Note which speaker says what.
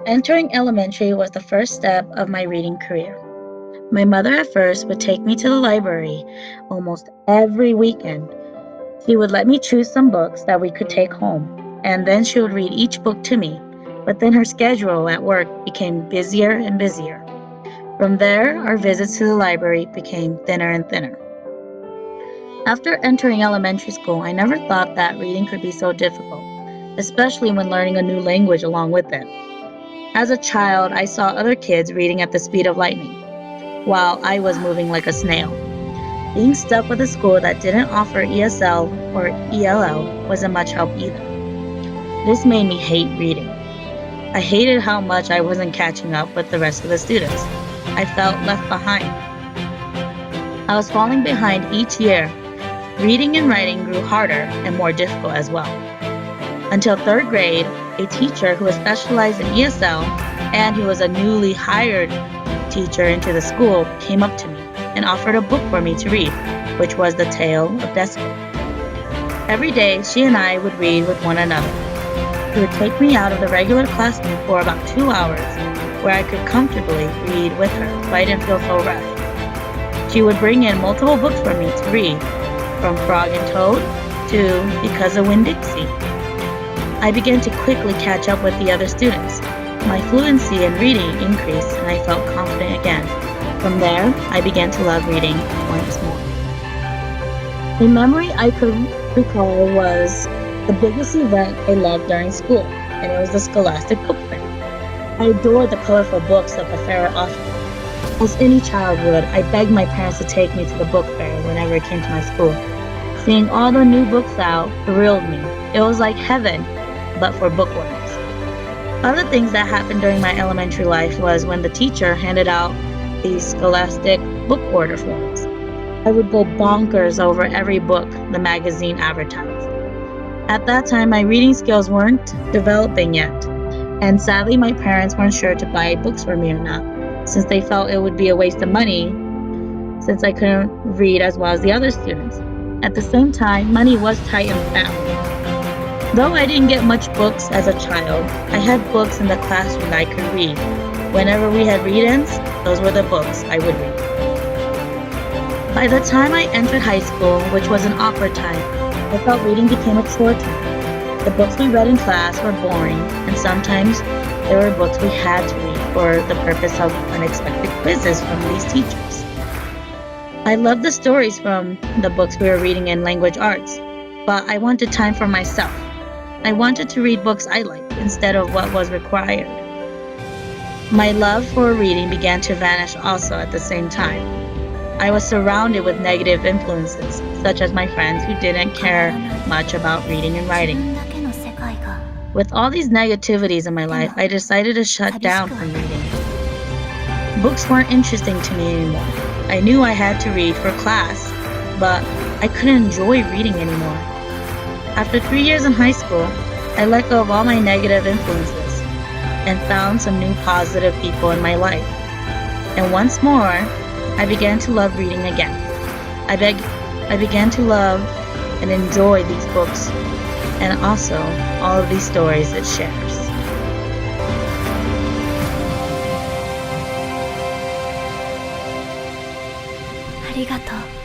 Speaker 1: Entering elementary was the first step of my reading career. My mother at first would take me to the library almost every weekend. She would let me choose some books that we could take home, and then she would read each book to me. But then her schedule at work became busier and busier. From there, our visits to the library became thinner and thinner. After entering elementary school, I never thought that reading could be so difficult, especially when learning a new language along with it. As a child, I saw other kids reading at the speed of lightning, while I was moving like a snail. Being stuck with a school that didn't offer ESL or ELL wasn't much help either. This made me hate reading. I hated how much I wasn't catching up with the rest of the students. I felt left behind. I was falling behind each year. Reading and writing grew harder and more difficult as well. Until third grade, a teacher who was specialized in ESL and who was a newly hired teacher into the school came up to me and offered a book for me to read, which was The Tale of Destiny. Every day, she and I would read with one another. She would take me out of the regular classroom for about 2 hours, where I could comfortably read with her so I didn't feel so rushed. She would bring in multiple books for me to read, from Frog and Toad to Because of Winn-Dixie. I began to quickly catch up with the other students. My fluency in reading increased and I felt confident again. From there, I began to love reading once more. A memory I could recall was the biggest event I loved during school, and it was the Scholastic Book Fair. I adored the colorful books that the fair offered. As any child would, I begged my parents to take me to the book fair whenever it came to my school. Seeing all the new books out thrilled me. It was like heaven, but for bookworms. Other things that happened during my elementary life was when the teacher handed out these Scholastic book order forms. I would go bonkers over every book the magazine advertised. At that time, my reading skills weren't developing yet, and sadly, my parents weren't sure to buy books for me or not, since they felt it would be a waste of money since I couldn't read as well as the other students. At the same time, money was tight in the family. Though I didn't get much books as a child, I had books in the classroom that I could read. Whenever we had read-ins, those were the books I would read. By the time I entered high school, which was an awkward time, I felt reading became a chore to me. The books we read in class were boring, and sometimes there were books we had to read for the purpose of unexpected quizzes from these teachers. I loved the stories from the books we were reading in language arts, but I wanted time for myself. I wanted to read books I liked instead of what was required. My love for reading began to vanish also at the same time. I was surrounded with negative influences, such as my friends who didn't care much about reading and writing. With all these negativities in my life, I decided to shut down from reading. Books weren't interesting to me anymore. I knew I had to read for class, but I couldn't enjoy reading anymore. After 3 years in high school, I let go of all my negative influences and found some new positive people in my life. And once more, I began to love reading again. I began to love and enjoy these books and also all of these stories it shares.
Speaker 2: ありがとう。